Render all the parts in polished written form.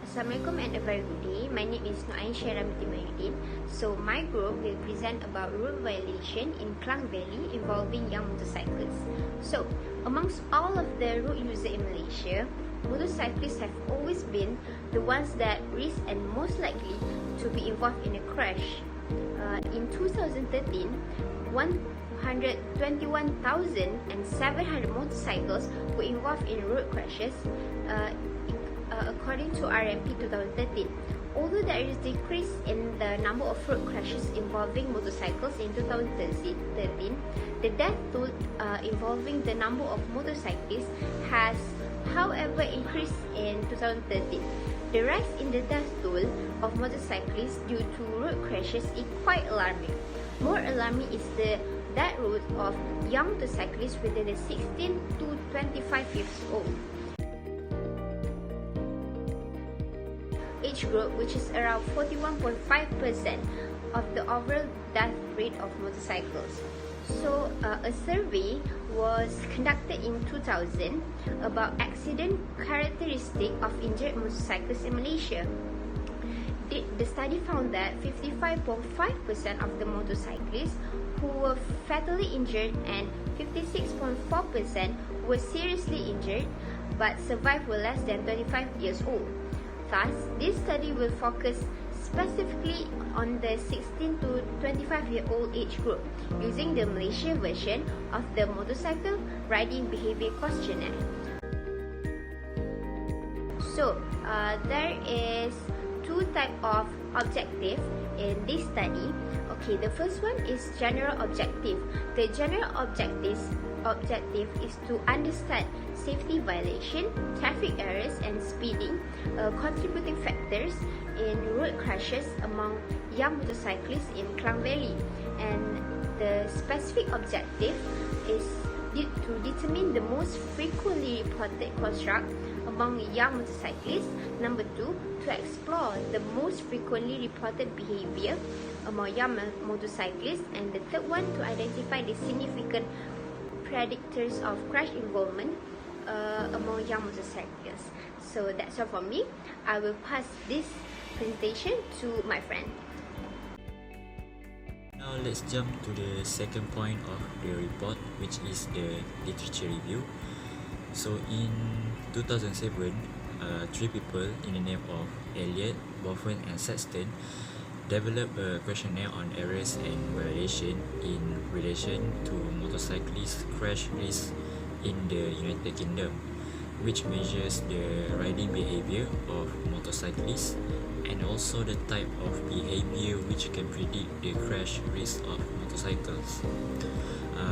Assalamualaikum and a very good day. My name is Noain Shairamiti Mayudin. So my group will present about road violation in Klang Valley involving young motorcyclists. So amongst all of the road users in Malaysia, motorcyclists have always been the ones that risk and most likely to be involved in a crash. In 2013, 121,700 motorcycles were involved in road crashes, according to RMP 2013. Although there is a decrease in the number of road crashes involving motorcycles in 2013, the death toll involving the number of motorcyclists has, however, increased in 2013. The rise in the death toll of motorcyclists due to road crashes is quite alarming. More alarming is the death rate of young motorcyclists within the 16 to 25 years old age group, which is around 41.5% of the overall death rate of motorcycles. So, a survey was conducted in 2000 about accident characteristic of injured motorcyclists in Malaysia. The study found that 55.5% of the motorcyclists who were fatally injured and 56.4% were seriously injured but survived were less than 25 years old. Thus, this study will focus specifically on the 16 to 25-year-old age group using the Malaysia version of the Motorcycle Riding Behaviour Questionnaire. So, there is two types of objective in this study. Okay, the first one is general objective. The general objective is to understand safety violation, traffic errors and speeding, contributing factors in road crashes among young motorcyclists in Klang Valley. And the specific objective is to determine the most frequently reported construct among young motorcyclists. Number 2, to explore the most frequently reported behavior among young motorcyclists. And the third one, to identify the significant predictors of crash involvement among young motorcyclists. So that's all from me. I will pass this presentation to my friend. Now let's jump to the second point of the report, which is the literature review. So in 2007, three people in the name of Elliot, Boffin and Sexton developed a questionnaire on errors and violation in relation to motorcyclist crash risk in the United Kingdom, which measures the riding behavior of motorcyclists and also the type of behavior which can predict the crash risk of motorcycles.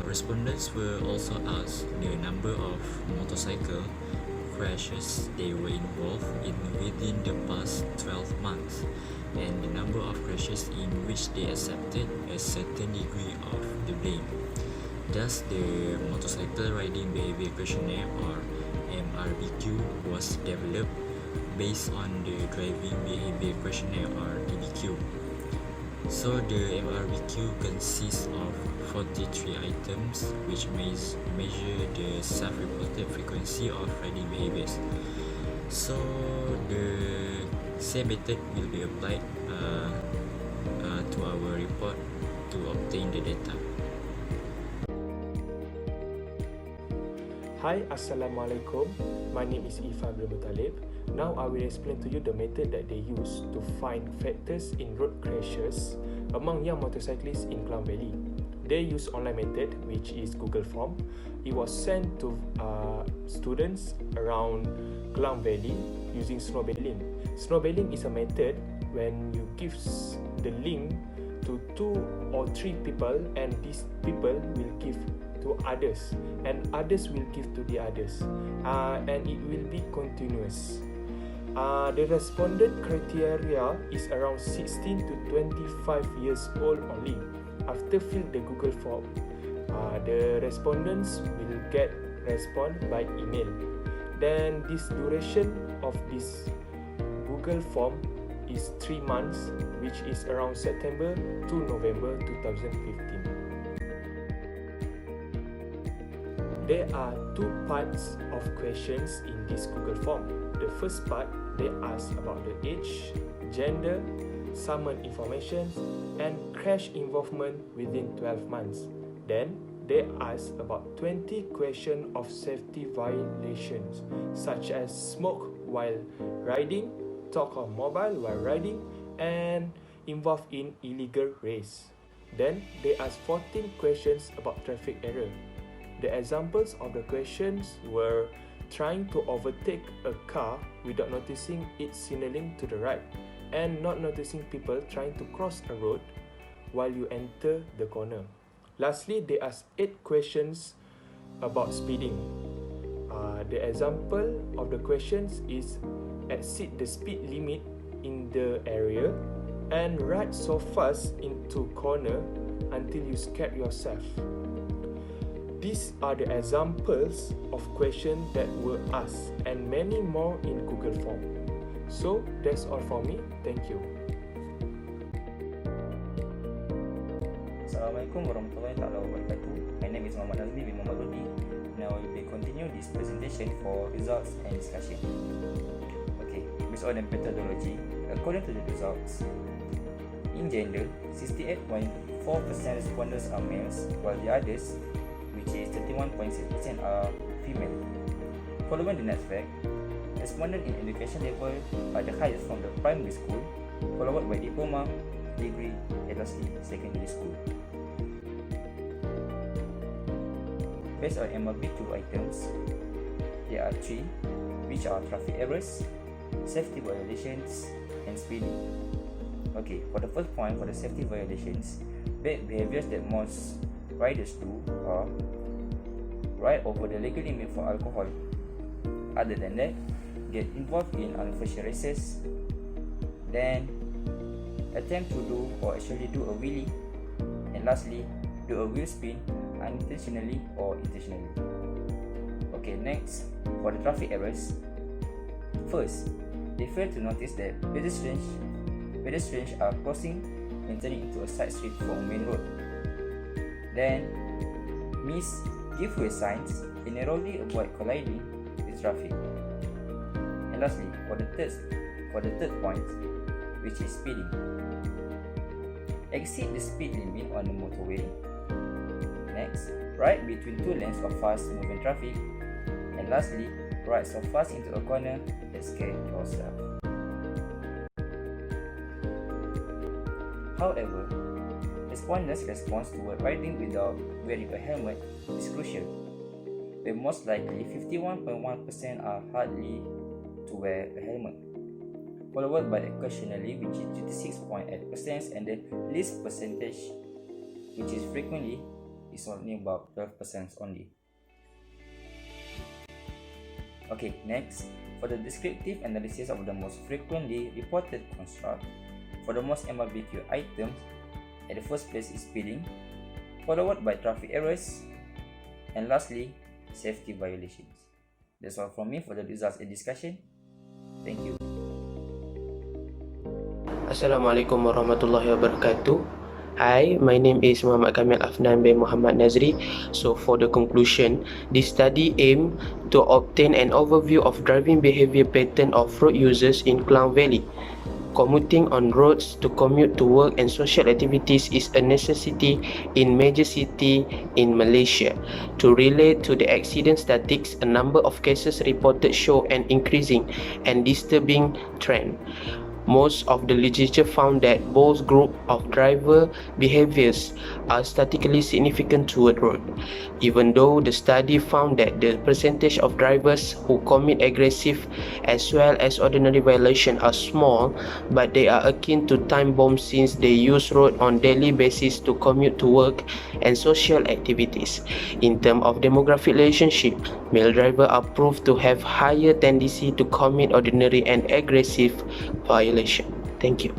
Respondents were also asked the number of motorcycle crashes they were involved in within the past 12 months and the number of crashes in which they accepted a certain degree of the blame. Thus, the Motorcycle Riding Behaviour Questionnaire or MRBQ was developed based on the Driving Behaviour Questionnaire or DBQ. So the MRBQ consists of 43 items which measure the self-reported frequency of riding behaviors. So the same method will be applied to our report to obtain the data. Hi, Assalamualaikum. My name is Ifan bin Mutalib. Now I will explain to you the method that they use to find factors in road crashes among young motorcyclists in Klang Valley. They use online method, which is Google Form. It was sent to students around Klang Valley using snowballing. Snowballing is a method when you give the link to 2 or 3 people and these people will give to others and others will give to the others and it will be continuous. The respondent criteria is around 16 to 25 years old only. After fill the Google form, the respondents will get respond by email. Then this duration of this Google form is 3 months, which is around September to November 2015. There are 2 parts of questions in this Google form. the first part, they ask about the age, gender, summon information, and crash involvement within 12 months. Then, they ask about 20 questions of safety violations, such as smoke while riding, talk on mobile while riding, and involved in illegal race. Then, they ask 14 questions about traffic error. The examples of the questions were trying to overtake a car without noticing its signaling to the right, and not noticing people trying to cross a road while you enter the corner. Lastly, they ask 8 questions about speeding. The example of the questions is exceed the speed limit in the area and ride so fast into corner until you scare yourself. These are the examples of questions that were asked and many more in Google Form. So that's all for me. Thank you. Assalamualaikum warahmatullahi wabarakatuh. My name is Muhammad Nazmi bin Muhammad Rudi. Now we will continue this presentation for results and discussion. Okay, based on the methodology, according to the results, in gender, 68.4% respondents are males, while the others, which is 31.6%, are female. Following the next fact, respondents in education level are the highest from the primary school, followed by diploma, degree, and lastly secondary school. Based on MRB2 items, there are 3, which are traffic errors, safety violations, and speeding. Okay, for the first point, for the safety violations, bad behaviors that most riders do are ride over the legal limit for alcohol. Other than that, get involved in unofficial races, then attempt to do or actually do a wheelie, and lastly, do a wheel spin unintentionally or intentionally. Okay, next, for the traffic errors, first, they fail to notice that pedestrians are crossing and turning into a side street from a main road. Then, miss give way signs and narrowly avoid colliding with traffic. And lastly, for the third point, which is speeding, exceed the speed limit on the motorway. Next, ride between 2 lanes of fast-moving traffic. And lastly, ride so fast into a corner that scare yourself. However, respondents' response toward riding without wearing a helmet is crucial, where most likely 51.1% are hardly to wear a helmet, followed by occasionally, which is 26.8%, and the least percentage, which is frequently, is only about 12% only. Okay, next, for the descriptive analysis of the most frequently reported construct, for the most MRBQ items, at the first place is speeding, followed by traffic errors, and lastly, safety violations. That's all from me for the results and discussion. Thank you. Assalamualaikum warahmatullahi wabarakatuh. Hi, my name is Muhammad Kamil Afnan bin Muhammad Nazri. So for the conclusion, this study aimed to obtain an overview of driving behavior pattern of road users in Klang Valley. Commuting on roads to commute to work and social activities is a necessity in major cities in Malaysia. To relate to the accident statistics, a number of cases reported show an increasing and disturbing trend. Most of the literature found that both groups of driver behaviors are statistically significant toward road. Even though the study found that the percentage of drivers who commit aggressive as well as ordinary violation are small, but they are akin to time bombs since they use road on daily basis to commute to work and social activities. In terms of demographic relationship, male drivers are proved to have higher tendency to commit ordinary and aggressive violation. Thank you.